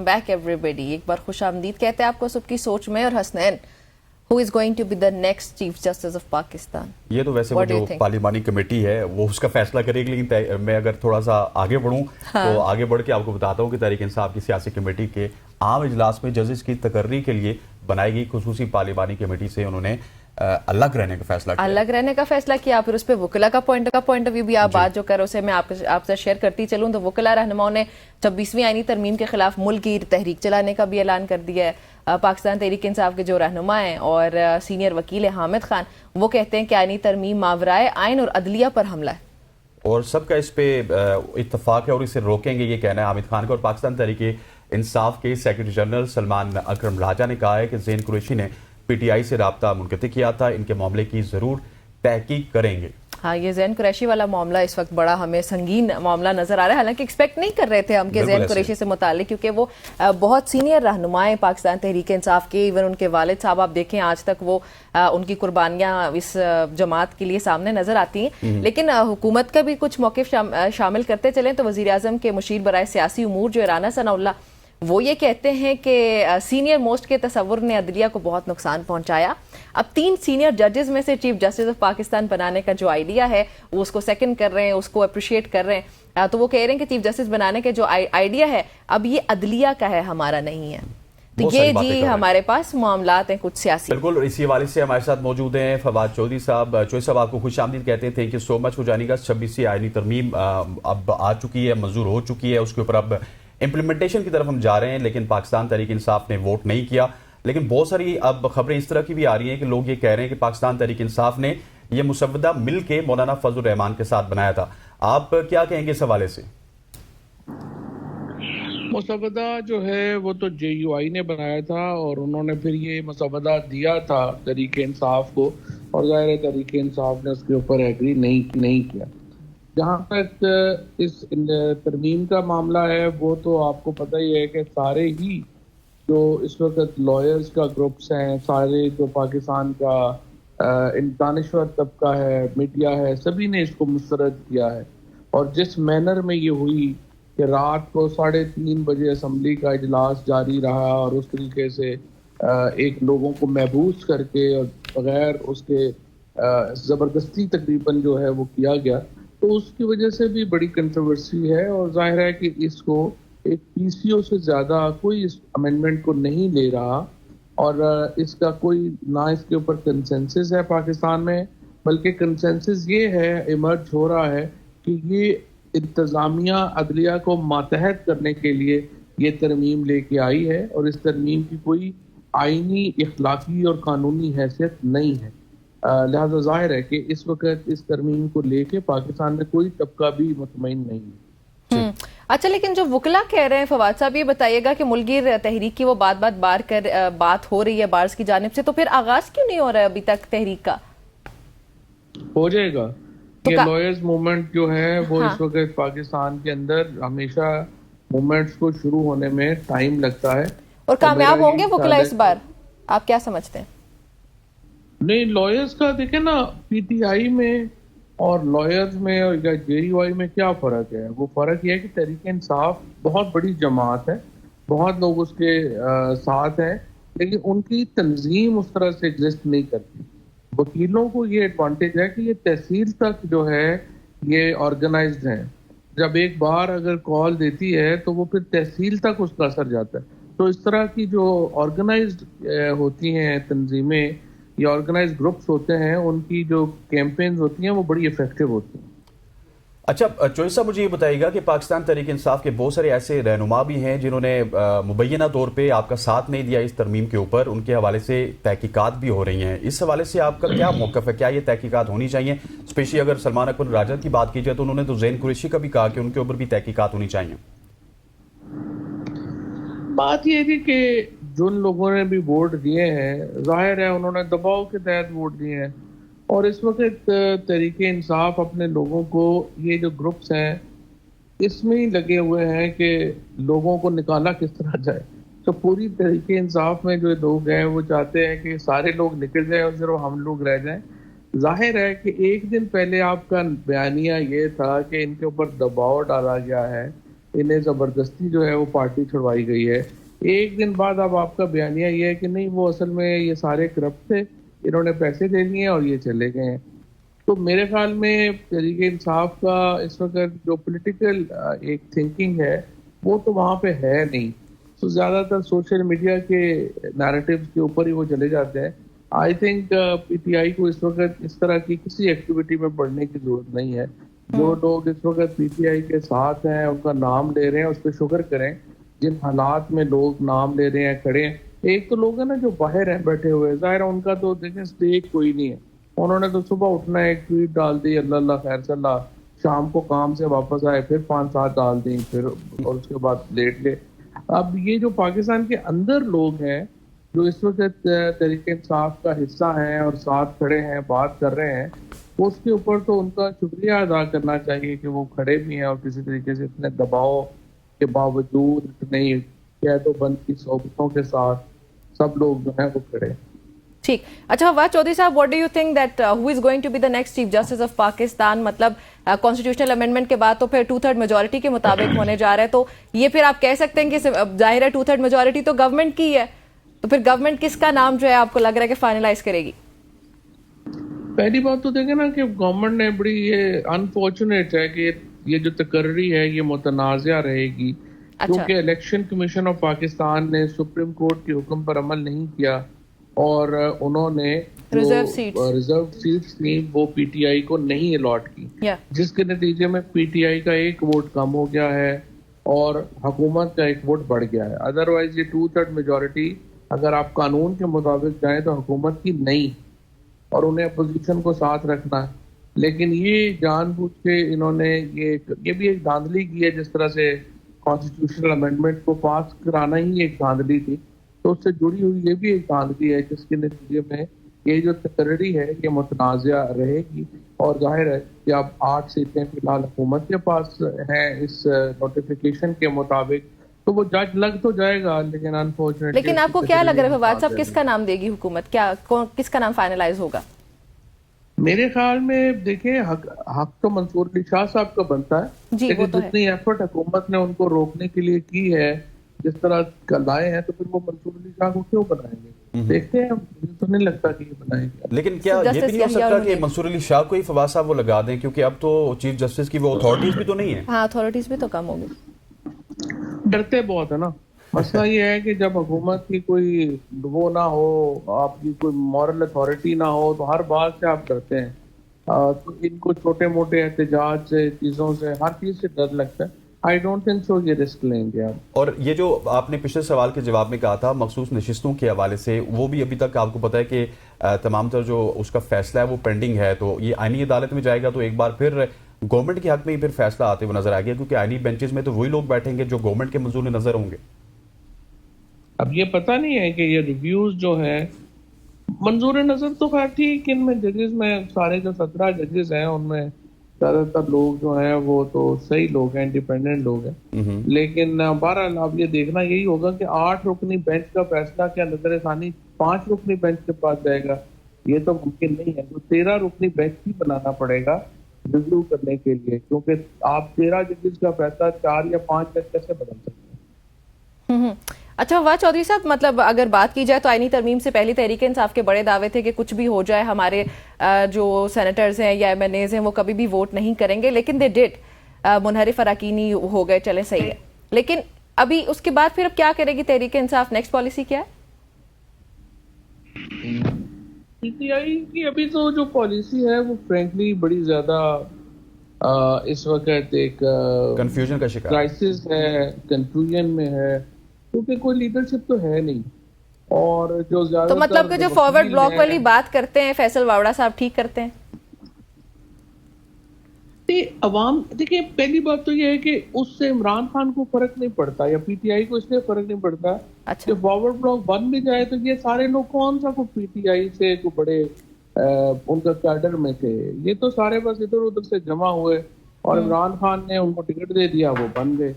Back everybody, एक बार खुश आमदीद कहते हैं आपको सबकी सोच में। और Hasnain, who is going to be the next chief justice of Pakistan? ये तो वैसे वो जो पार्लिमानी कमेटी है वो उसका फैसला करेगी, लेकिन मैं अगर थोड़ा सा आगे बढ़ूं तो आगे बढ़ के आपको बताता हूं कि तहरीक इंसाफ की सियासी कमेटी के आम इजलास में जजेस की तकर्री के लिए बनाई गई खुसूसी पार्लिमानी कमेटी से उन्होंने अलग रहने का फैसला किया। अलग रहने का फैसला किया। फिर उस पर वकला का पॉइंट ऑफ व्यू भी आप बात जो करो उसे मैं आपसे शेयर करती चलूं। तो वकला रहनुमाओं ने 26वीं आईनी तरमीम के खिलाफ मुल्क की तहरीक चलाने का भी ऐलान कर दिया है। पाकिस्तान तहरीक इंसाफ के जो रहनुमा हैं और सीनियर वकील है हामिद खान, वो कहते हैं कि आईनी तरमीम मावराए आइन और अदलिया पर हमला है और सबका इस पे इत्तफाक है और इसे रोकेंगे, ये कहना है हामिद खान का। और पाकिस्तान तहरीक इंसाफ के सेक्रेटरी जनरल सलमान अकरम राजा ने कहा है कि ज़ैन कुरैशी ने पीटीआई से राब्ता मुनक़ती किया था, इनके मामले की जरूर तहकीक करेंगे। हाँ, ये ज़ैन कुरैशी वाला मामला इस वक्त बड़ा हमें संगीन मामला नजर आ रहा है। हालांकि एक्सपेक्ट नहीं कर रहे थे हम कि ज़ैन कुरैशी से मुताल्लिक, क्योंकि वो बहुत सीनियर रहनुमाएं पाकिस्तान तहरीक इंसाफ के। इवन उनके वालिद साहब आप देखें आज तक वो उनकी कुर्बानियां इस जमात के लिए सामने नजर आती हैं। लेकिन हुकूमत का भी कुछ मौक़िफ़ शामिल करते चलें तो वज़ीर आज़म के मुशीर बराए सियासी उमूर जो राना सनाउल्लाह, वो ये कहते हैं कि सीनियर मोस्ट के तसव्वुर ने अदलिया को बहुत नुकसान पहुंचाया। अब 3 सीनियर जजेस में से चीफ जस्टिस ऑफ पाकिस्तान बनाने का जो आइडिया है वो उसको सेकंड कर रहे हैं, उसको अप्रिशिएट कर रहे हैं। तो वो कह रहे हैं कि चीफ जस्टिस बनाने के जो आइडिया है अब ये अदलिया का है, हमारा नहीं है। तो ये जी हमारे पास मामलात हैं कुछ सियासी। बिल्कुल, इसी हवाले से हमारे साथ मौजूद हैं फवाद चौधरी साहब। चौधरी साहब, आपको खुश आमदीद कहते हैं। Thank you so much. हो जाएगा 26वीं आईनी तरमीम अब आ चुकी है, मंजूर हो चुकी है, उसके ऊपर अब इम्प्लीमेंटेशन की तरफ हम जा रहे हैं। लेकिन पाकिस्तान तहरीक इंसाफ ने वोट नहीं किया। लेकिन बहुत सारी अब खबरें इस तरह की भी आ रही हैं कि लोग ये कह रहे हैं कि पाकिस्तान तहरीक इंसाफ ने यह मुसव्वदा मिल के मौलाना फजल रहमान के साथ बनाया था। आप क्या कहेंगे इस हवाले से? मुसव्वदा जो है वो तो JUI ने बनाया था और उन्होंने फिर ये मुसव्वदा दिया था तहरीक इंसाफ को, और ज़ाहिर है तहरीक इंसाफ ने उसके ऊपर एग्री नहीं किया। जहाँ तक इस तरमीम का मामला है वो तो आपको पता ही है कि सारे ही जो इस वक्त लॉयर्स का ग्रुप्स हैं, सारे जो पाकिस्तान का दानिश्वर तबका है, मीडिया है, सभी ने इसको मुस्तरद किया है। और जिस मैनर में ये हुई कि रात को 3:30 बजे असम्बली का इजलास जारी रहा और उस तरीके से एक लोगों को महबूस करके और बगैर उसके ज़बरदस्ती तकरीबन जो है वो किया गया, तो उसकी वजह से भी बड़ी कंट्रोवर्सी है। और जाहिर है कि इसको एक PCO से ज़्यादा कोई इस अमेंडमेंट को नहीं ले रहा और इसका कोई ना इसके ऊपर कंसेंसस है पाकिस्तान में, बल्कि कंसेंसस ये है, इमर्ज हो रहा है कि ये इंतज़ामिया अदलिया को मातहत करने के लिए ये तरमीम लेके आई है और इस तरमीम की कोई आईनी, इखलाकी और कानूनी हैसियत नहीं है। लिहाजा जाहिर है कि इस वक्त इस तरमीम को लेके पाकिस्तान में कोई तबका भी मुतमईन नहीं है। अच्छा, लेकिन जो वकला कह रहे हैं फवाद साहब, ये बताइएगा कि मुल्कीर तहरीक की वो बात हो रही है बार्स की जानिब से, तो फिर आगाज क्यों नहीं हो रहा है अभी तक तहरीक का? हो जाएगा। तो ये लॉयर्स मूवमेंट जो है वो इस वक्त पाकिस्तान के अंदर हमेशा मूवमेंट्स को शुरू होने में टाइम लगता है। और कामयाब होंगे वकला इस बार, आप क्या समझते हैं? नहीं, लॉयर्स का देखें ना, PTI में और लॉयर्स में और JUI में क्या फ़र्क है? वो फ़र्क ये है कि तहरीक इंसाफ बहुत बड़ी जमात है, बहुत लोग उसके साथ हैं, लेकिन उनकी तंजीम उस तरह से एग्जिस्ट नहीं करती। वकीलों को ये एडवांटेज है कि ये तहसील तक जो है ये ऑर्गेनाइज्ड हैं। जब एक बार अगर कॉल देती है तो वो फिर तहसील तक उसका असर जाता है। तो इस तरह की जो ऑर्गेनाइज्ड होती हैं तंजीमें या ऑर्गेनाइज्ड ग्रुप्स होते हैं, उनकी जो कैंपेन्स होती हैं वो बड़ी इफेक्टिव होती हैं। अच्छा चौधरी साहब, मुझे ये बताइएगा कि पाकिस्तान तहरीक इंसाफ के बहुत सारे ऐसे रहनुमा भी हैं जिन्होंने मुबैना तौर पे आपका साथ नहीं दिया इस तरमीम के ऊपर, उनके हवाले से तहकीकात भी हो रही हैं। इस हवाले से आपका क्या मौक़िफ़ है? क्या ये तहकीकात होनी चाहिए? स्पेशली अगर सलमान अकबर राजा की बात की जाए तो उन्होंने तो ज़ैन कुरैशी का भी कहा कि उनके ऊपर भी तहकीकात होनी चाहिए। बात यह थी कि जिन लोगों ने भी वोट दिए हैं, जाहिर है उन्होंने दबाव के तहत वोट दिए हैं और इस वक्त तहरीक इंसाफ अपने लोगों को, ये जो ग्रुप्स हैं इसमें ही लगे हुए हैं कि लोगों को निकाला किस तरह जाए। तो पूरी तहरीक इंसाफ में जो लोग हैं वो चाहते हैं कि सारे लोग निकल जाएं और सिर्फ हम लोग रह जाएं। जाहिर है कि एक दिन पहले आपका बयानिया ये था कि इनके ऊपर दबाव डाला गया है इन्हें जबरदस्ती जो है वो पार्टी छुड़वाई गई है। एक दिन बाद अब आपका बयानिया ये है कि नहीं, वो असल में ये सारे करप्ट थे, इन्होंने पैसे दे दिए और ये चले गए हैं। तो मेरे ख्याल में तहरीक इंसाफ का इस वक्त जो पॉलिटिकल एक थिंकिंग है वो तो वहाँ पे है नहीं। तो ज्यादातर सोशल मीडिया के नैरेटिव्स के ऊपर ही वो चले जाते हैं। आई थिंक पीटीआई को इस वक्त इस तरह की किसी एक्टिविटी में पढ़ने की जरूरत नहीं है। जो लोग इस वक्त पीटीआई के साथ हैं, उनका नाम ले रहे हैं, उस पर शुक्र करें। जिन हालात में लोग नाम ले रहे हैं, खड़े हैं, एक तो लोग हैं ना जो बाहर हैं बैठे हुए, जाहिर है उनका तो देखें स्टेज कोई नहीं है। उन्होंने तो सुबह उठना है, एक ट्वीट डाल दी, अल्लाह अल्लाह खैर सल्ला, शाम को काम से वापस आए, फिर 5-7 डाल दी, फिर और उसके बाद लेट गए। अब ये जो पाकिस्तान के अंदर लोग हैं जो इस वक्त तहरीक इंसाफ का हिस्सा हैं और साथ खड़े हैं, बात कर रहे हैं, उसके ऊपर तो उनका शुक्रिया अदा करना चाहिए कि वो खड़े भी हैं और किसी तरीके से इतने दबाव के बावजूद, इतने कैदोबंद की सोबतों के साथ सब लोग जो हैं वो खड़े हैं। ठीक। अच्छा फवाद चौधरी साहब, what do you think that who is going to be the next chief justice of Pakistan? मतलब कॉन्स्टिट्यूशनल अमेंडमेंट के बाद तो फिर 2/3 मेजोरिटी के मुताबिक होने जा रहा है, तो ये फिर आप कह सकते हैं कि जाहिर है 2/3 मेजोरिटी तो गवर्नमेंट की है, तो फिर गवर्नमेंट किसका नाम जो है आपको लग रहा है कि फाइनलाइज करेगी? पहली बात तो देखें ना कि गवर्नमेंट ने बड़ी ये अनफॉर्चुनेट है कि ये जो तकर्री है ये मुतनाज़िया रहेगी। अच्छा। क्योंकि इलेक्शन कमीशन ऑफ पाकिस्तान ने सुप्रीम कोर्ट के हुक्म पर अमल नहीं किया और उन्होंने रिजर्व सीट्स थी वो पीटीआई को नहीं अलॉट की, जिसके नतीजे में पीटीआई का एक वोट कम हो गया है और हुकूमत का एक वोट बढ़ गया है। अदरवाइज ये 2/3 मेजोरिटी अगर आप कानून के मुताबिक जाएं तो हुकूमत की नहीं, और उन्हें अपोजिशन को साथ रखना है। लेकिन ये जानबूझ के इन्होंने ये भी एक धांधली की है, जिस तरह से कॉन्स्टिट्यूशनल अमेंडमेंट को पास कराना ही एक धांधली थी, तो उससे जुड़ी हुई ये भी एक धांधली है, जिसके नतीजे में ये जो तकर्री है ये मुतनाज़िया रहेगी। और जाहिर है कि अब 8 सीटें फिलहाल हुकूमत के पास हैं इस नोटिफिकेशन के मुताबिक, तो वो जज लग तो जाएगा, लेकिन अनफॉर्चुनेटली। लेकिन आपको क्या लग रहा है फवाद साहब, किसका नाम देगी हुकूमत? किसका नाम फाइनलाइज होगा? मेरे ख्याल में देखिए हक तो मंसूर अली शाह साहब का बनता है, लेकिन तो जितनी एफर्ट हुकूमत ने उनको रोकने के लिए की है, जिस तरह लाए हैं, तो फिर वो मंसूर अली शाह को क्यों बनाएंगे? देखते हैं, मुझे तो नहीं लगता कि ये बनाएंगे। लेकिन क्या ये भी नहीं हो सकता कि मंसूर अली शाह को ही फवाद साहब वो लगा दें, क्योंकि अब तो चीफ जस्टिस की वो अथॉरिटीज भी तो नहीं है। हाँ, अथॉरिटीज भी तो कम होगी। डरते बहुत है ना। मसला ये है कि जब हुकूमत की कोई वो ना हो, आपकी कोई मॉरल अथॉरिटी ना हो, तो हर बात से आप डरते हैं। तो इनको छोटे मोटे एहतजाज से, चीज़ों से, हर चीज़ से डर लगता है। आई डोंट थिंक सो ये रिस्क लेंगे आप। और ये जो आपने पिछले सवाल के जवाब में कहा था मखसूस नशिस्तों के हवाले से, वो भी अभी तक आपको पता है कि तमाम तर जो उसका फैसला है वो पेंडिंग है, तो ये आईनी अदालत में जाएगा, तो एक बार फिर गवर्नमेंट के हक में ही फिर फैसला आते हुए नजर आ गया, क्योंकि आईनी बेंचेस में तो वही लोग बैठेंगे जो गवर्नमेंट के मंजूर नजर होंगे। अब ये पता नहीं है कि ये रिव्यूज जो है मंजूर नजर तो खैर ठीक, इनमें जजेस में सारे जो 17 जजेस हैं उनमें ज्यादातर लोग जो हैं वो तो सही लोग हैं, इंडिपेंडेंट लोग हैं। लेकिन बहरहाल अब ये देखना यही होगा कि 8 रुकनी बेंच का फैसला क्या नजर सानी 5 रुकनी बेंच के पास जाएगा, ये तो मुमकिन नहीं है। तो 13 रुकनी बेंच ही बनाना पड़ेगा रिव्यू करने के लिए, क्योंकि आप 13 जजेस का फैसला 4 या 5 जज कैसे बदल सकते हैं? अच्छा फवाद चौधरी साहब, मतलब अगर बात की जाए तो आईनी तरमीम से पहले तहरीक इंसाफ के बड़े दावे थे कि कुछ भी हो जाए हमारे जो सेनेटर्स हैं या एमएनएज हैं वो कभी भी वोट नहीं करेंगे, लेकिन दे डिड। मुनहरिफ अराकीनी हो गए, चले सही है, लेकिन अभी उसके बाद फिर अब क्या करेगी तहरीक इंसाफ? नेक्स्ट पॉलिसी क्या है? पीटीआई की अभी तो जो पॉलिसी है वो फ्रेंकली बड़ी ज्यादा इस वक्त एक कंफ्यूजन का शिकार, क्राइसिस है, कंफ्यूजन में है, क्योंकि कोई लीडरशिप तो है नहीं। और जो ज्यादा तो मतलब कि जो फॉरवर्ड ब्लॉक वाली बात करते हैं फैसल वावड़ा साहब, ठीक करते हैं? अवाम देखिए, पहली बात तो ये है कि उससे इमरान खान को फर्क नहीं पड़ता या पीटीआई को इसलिए फर्क नहीं पड़ता। अच्छा। जब फॉरवर्ड ब्लॉक बन भी जाए तो ये सारे लोग कौन सा को पीटीआई से को बड़े उनका कैडर में थे, ये तो सारे बस इधर उधर से जमा हुए और इमरान खान ने उनको टिकट दे दिया, वो बन गए।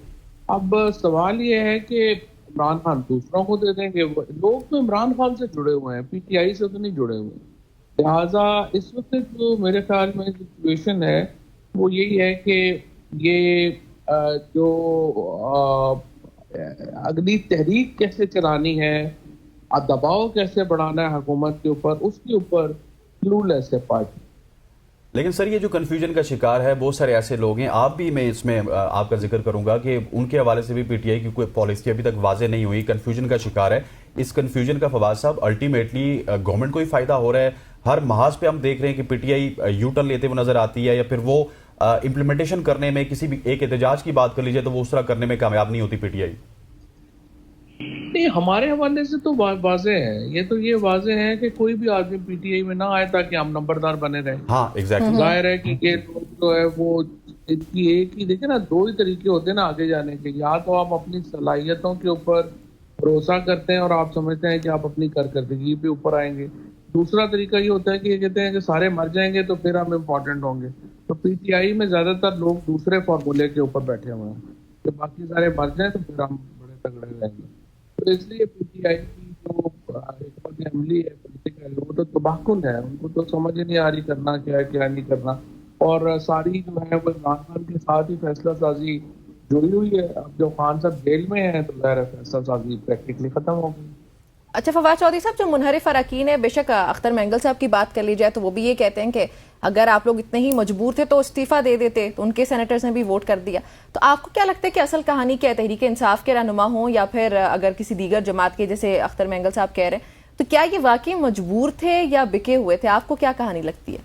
अब सवाल ये है कि इमरान खान दूसरों को दे देंगे। लोग तो इमरान खान से जुड़े हुए हैं, पीटीआई से तो नहीं जुड़े हुए। लिहाजा इस वक्त जो मेरे ख्याल में सिचुएशन है वो यही है कि ये जो अगली तहरीक कैसे चलानी है, दबाव कैसे बढ़ाना है हुकूमत के ऊपर, उसके ऊपर क्लूलेस है पार्टी। लेकिन सर ये जो कन्फ्यूजन का शिकार है बहुत सारे ऐसे लोग हैं, आप भी, मैं इसमें आपका जिक्र करूंगा कि उनके हवाले से भी पीटीआई की कोई पॉलिसी अभी तक वाजे नहीं हुई, कन्फ्यूजन का शिकार है। इस कन्फ्यूजन का फवाद साहब अल्टीमेटली गवर्नमेंट को ही फायदा हो रहा है। हर महाज पे हम देख रहे हैं कि पीटीआई यू टर्न लेते हुए नजर आती है, या फिर वो इम्प्लीमेंटेशन करने में, किसी भी एक एहतजाज की बात कर लीजिए तो वो उस तरह करने में कामयाब नहीं होती पीटीआई। नहीं, हमारे हवाले से तो वाजे है, ये वाजे है कि कोई भी आदमी पीटीआई में ना आए ताकि हम नंबरदार बने रहे। हाँ एग्जैक्टली। जाहिर है कि ये लोग जो है वो इनकी एक ही, देखिए ना, दो ही तरीके होते हैं ना आगे जाने के। या तो आप अपनी सलाहियतों के ऊपर भरोसा करते हैं और आप समझते हैं कि आप अपनी कारकर्दगी पे ऊपर आएंगे। दूसरा तरीका ये होता है कि ये कहते हैं कि सारे मर जाएंगे तो फिर हम इम्पोर्टेंट होंगे। तो पीटीआई में ज्यादातर लोग दूसरे फॉर्मूले के ऊपर बैठे हुए हैं कि बाकी सारे मर जाए तो फिर हम बड़े तगड़े रहेंगे। तो इसलिए पीटीआई की जो हिकमत अमली है, पॉलिटिकल, वो तो तबाहकुन है। उनको तो समझ ही नहीं आ रही करना क्या है क्या नहीं करना। और सारी जो है वो इमरान खान के साथ ही फैसला साजी जुड़ी हुई है। अब जो खान साहब जेल में है तो ज़ाहिर है फैसला साजी प्रैक्टिकली खत्म हो गई। अच्छा फवाद चौधरी साहब, जो मुनहरिफ अरकान है, बेशक अख्तर मेंगल साहब की बात कर ली जाए तो वो भी ये कहते हैं कि अगर आप लोग इतने ही मजबूर थे तो इस्तीफा दे देते, तो उनके सेनेटर्स ने भी वोट कर दिया। तो आपको क्या लगता है कि असल कहानी क्या है? तहरीक इंसाफ के रहनुमा हों या फिर अगर किसी दीगर जमात के, जैसे अख्तर मेंगल साहब कह रहे हैं, तो क्या ये वाकई मजबूर थे या बिके हुए थे? आपको क्या कहानी लगती है?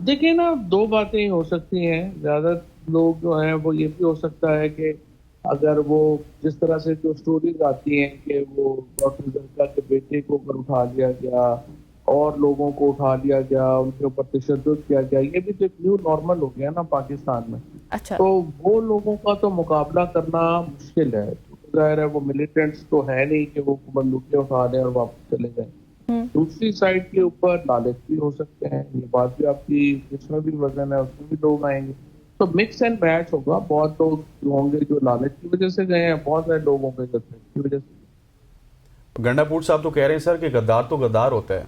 देखिए ना, दो बातें हो सकती हैं। ज्यादा लोग जो हैं वो ये भी हो सकता है कि अगर वो जिस तरह से जो स्टोरीज आती हैं कि वो डॉक्टर जरका के बेटे को अगर उठा लिया गया और लोगों को उठा लिया गया, उनके ऊपर तशद्दुद किया गया, ये भी तो एक न्यू नॉर्मल हो गया ना पाकिस्तान में। अच्छा। तो वो लोगों का तो मुकाबला करना मुश्किल है। तो जाहिर है वो मिलिटेंट्स तो है नहीं कि वो बंदूकें उठा लें और वापस चले जाएं। दूसरी साइड के ऊपर लालच भी हो सकते हैं, ये बात भी आपकी, इसमें भी वजन है, उसमें भी लोग आएंगे। तो मिक्स एंड मैच होगा। बहुत लोग होंगे जो लालच की वजह से गए हैं, बहुत सारे लोग होंगे जो की वजह से। गंडापुर साहब तो कह रहे हैं सर कि गद्दार तो गद्दार होता है।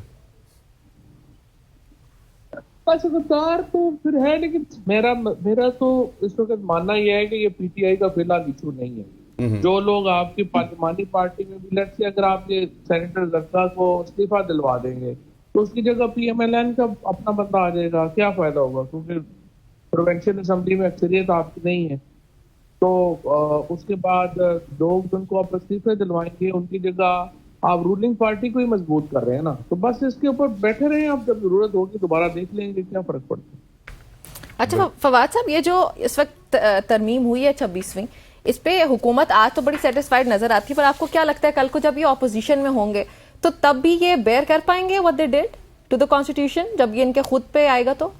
बस गद्दार तो फिर है, लेकिन मेरा तो इस वक्त मानना यह है कि ये पीटीआई का फिलहाल इशू नहीं है। जो लोग आपकी पार्लिमानी पार्टी में भी, लेट्स से अगर आप ये सेनेटर जरका को इस्तीफा दिलवा देंगे तो उसकी जगह पीएमएलएन का अपना बंदा आ जाएगा, क्या फायदा होगा? क्योंकि प्रोविंशियल असेंबली में अक्सरियत आपकी नहीं है। तो उसके बाद लोग जिनको आप इस्तीफे दिलवाएंगे उनकी जगह आप रूलिंग पार्टी को ही मजबूत कर रहे हैं ना। तो बस इसके ऊपर बैठे रहे, आप जब जरूरत होगी दोबारा देख लेंगे, क्या फर्क पड़ता है। अच्छा फवाद साहब, ये जो इस वक्त तरमीम हुई है 26वीं, इस पे हुकूमत आज तो बड़ी सेटिस्फाइड नजर आती है, पर आपको क्या लगता है कल को जब ये ऑपोजिशन में होंगे तो तब भी ये बेयर कर पाएंगे what they did to the constitution, जब ये इनके खुद पे आएगा? तो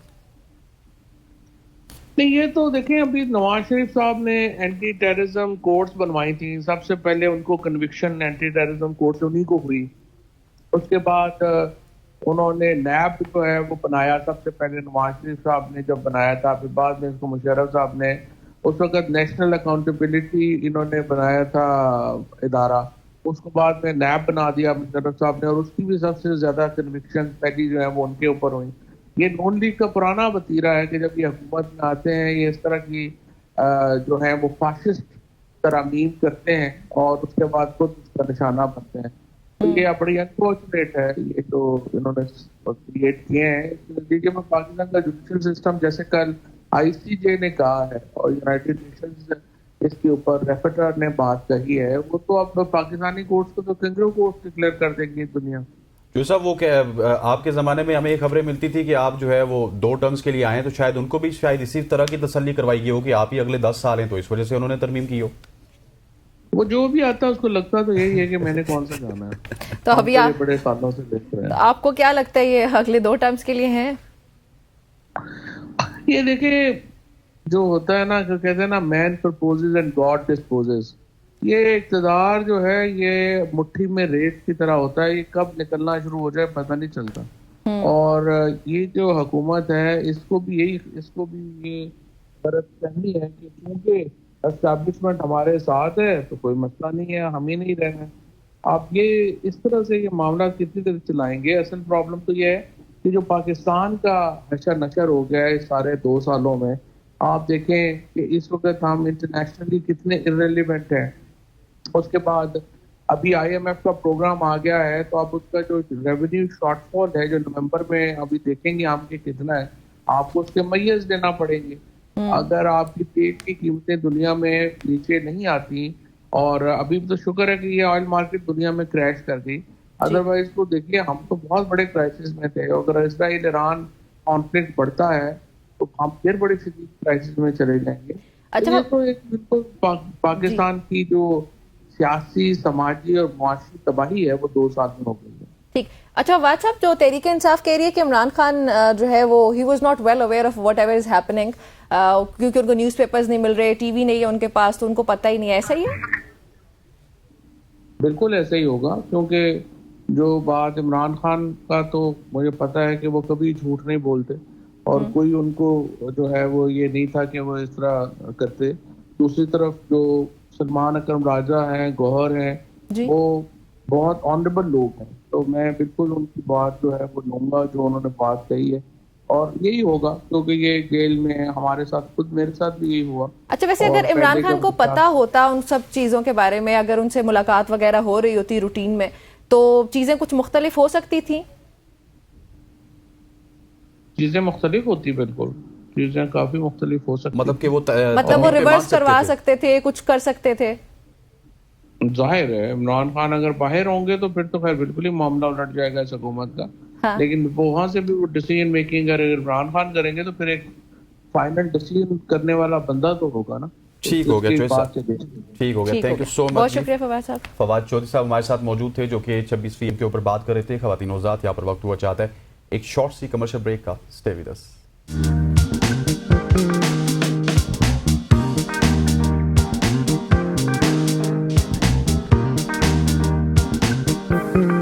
नहीं, ये तो देखें, अभी नवाज शरीफ साहब ने एंटी टेररिज्म कोर्ट्स बनवाई थी। सबसे पहले उनको कन्विक्शन एंटी टेररिज्म कोर्ट से उन्हीं को हुई। उसके बाद उन्होंने नैब जो है वो बनाया, सबसे पहले नवाज शरीफ साहब ने जब बनाया था, फिर बाद में इसको मुशर्रफ साहब ने, उस वक्त नेशनल अकाउंटेबिलिटी इन्होंने बनाया था इदारा, उसको बाद में नैब बना दिया मुशर्रफ साहब ने, और उसकी भी सबसे ज्यादा कन्विक्शन पहली जो है वो उनके ऊपर हुई। ये नून लीग का पुराना वतीरा है कि जब ये हुकूमत में आते हैं ये इस तरह की जो है वो फाशिस्ट तरमीम करते हैं और उसके बाद खुद उसका निशाना बनते हैं। तो ये बड़ी अनफॉर्चुनेट है ये जो इन्होंने क्रिएट किए हैं। इस नतीजे में पाकिस्तान का जुडिशल सिस्टम, जैसे कल आईसीजे ने कहा है और यूनाइटेड नेशंस इसके ऊपर रेफेटर ने बात कही है, वो तो अब पाकिस्तानी कोर्ट्स को तो कैंगरू कोर्ट डिक्लेयर कर देंगी दुनिया। जो साहब वो क्या आपके जमाने में हमें ये खबरें मिलती थी कि आप जो है वो 2 टर्म्स के लिए आए, तो शायद उनको भी शायद इसी तरह की तसल्ली करवाई गई हो कि आप ही अगले 10 साल हैं, तो इस वजह से उन्होंने तरमीम की हो। वो जो भी आता है उसको लगता तो यही है कि मैंने कौन सा जाना है। तो अभी आप बड़े सालों से देख रहे हैं। तो आपको क्या लगता है ये अगले 2 टर्म्स के लिए हैं? ये देखिए, जो होता है ना, जो कहते हैं ना, man proposes and God disposes. ये इक़्तिदार जो है ये मुट्ठी में रेत की तरह होता है, ये कब निकलना शुरू हो जाए पता नहीं चलता। और ये जो हुकूमत है इसको भी ये गलतफहमी है कि क्योंकि एस्टैब्लिशमेंट हमारे साथ है तो कोई मसला नहीं है, हम ही नहीं रहना। आप ये इस तरह से ये मामला कितनी देर चलाएंगे? असल प्रॉब्लम तो ये है कि जो पाकिस्तान का हशर नशर हो गया है इस सारे 2 सालों में, आप देखें कि इस वक्त हम इंटरनेशनली कितने इररिलेवेंट हैं। उसके बाद अभी आईएमएफ का प्रोग्राम आ गया है, तो अब उसका जो रेवेन्यू शॉर्टफॉल है जो नवंबर में अभी देखेंगे हम कि कितना है, आपको उसके मैयर्स देना पड़ेंगे। अगर आपकी तेल की कीमतें दुनिया में नीचे नहीं आती, और अभी तो शुक्र है कि ये ऑयल मार्केट दुनिया में क्रैश कर गई, अदरवाइज तो देखिए हम तो बहुत बड़े क्राइसिस में थे। अगर इसराइल ईरान कॉन्फ्लिक्ट बढ़ता है तो हम फिर बड़ी शदीद क्राइसिस में चले जाएंगे। अच्छा, तो ये तो एक बिल्कुल पाकिस्तान की जो सियासी, समाजी और मुआशी तबाही है वो 2 साल में हो गई है। ठीक। अच्छा वाद साहब, जो तहरीक इंसाफ कह रही है कि इमरान खान जो है वो he was not well aware of what ever is happening, क्योंकि उनको न्यूज़पेपर्स नहीं मिल रहे, टीवी नहीं है उनके पास, तो उनको पता ही नहीं है, ऐसा ही है? बिल्कुल ऐसा ही होगा, क्योंकि जो बात इमरान खान का, तो मुझे पता है कि वो कभी झूठ नहीं बोलते और कोई उनको जो है वो ये नहीं था कि वो इस तरह करते। दूसरी तरफ जो सलमान अकरम राजा हैं, गौहर हैं, जी। वो बहुत ऑनरेबल लोग हैं, तो मैं बिल्कुल उनकी बात जो है वो लूंगा जो उन्होंने बात कही है, और यही होगा क्योंकि ये जेल में है, हमारे साथ खुद मेरे साथ भी यही हुआ। अच्छा, वैसे और अगर इमरान पहले खान को जब पता होता उन सब चीजों के बारे में, अगर उनसे मुलाकात वगैरह हो रही होती रूटीन में, तो चीजें कुछ मुख्तलिफ हो सकती थी? चीजें मुख्तलिफ होती, बिल्कुल चीजें काफी मुख्तलिफ हो सकती। मतलब कि वो मतलब वो रिवर्स करवा सकते थे, कुछ कर सकते थे? जाहिर है इमरान खान अगर बाहर होंगे तो फिर तो खैर बिल्कुल ही मामला उलट जाएगा इस हुकूमत का। हाँ। लेकिन वहां से भी वो डिसीजन मेकिंग अगर इमरान खान करेंगे तो फिर एक फाइनल डिसीजन करने वाला बंदा तो होगा ना। ठीक हो गया, इसकी चौधरी बात साहब। से देखिए। ठीक हो गया, ठीक हो थैंक यू गया। सो बहुत मच। शुक्रिया फवाद साहब। फवाद चौधरी साहब हमारे साथ मौजूद थे, जो कि 26वीं के ऊपर बात कर रहे थे। खवातीन नौज़ात, यहाँ पर वक्त हुआ चाहता है एक शॉर्ट सी कमर्शियल ब्रेक का। Stay with us.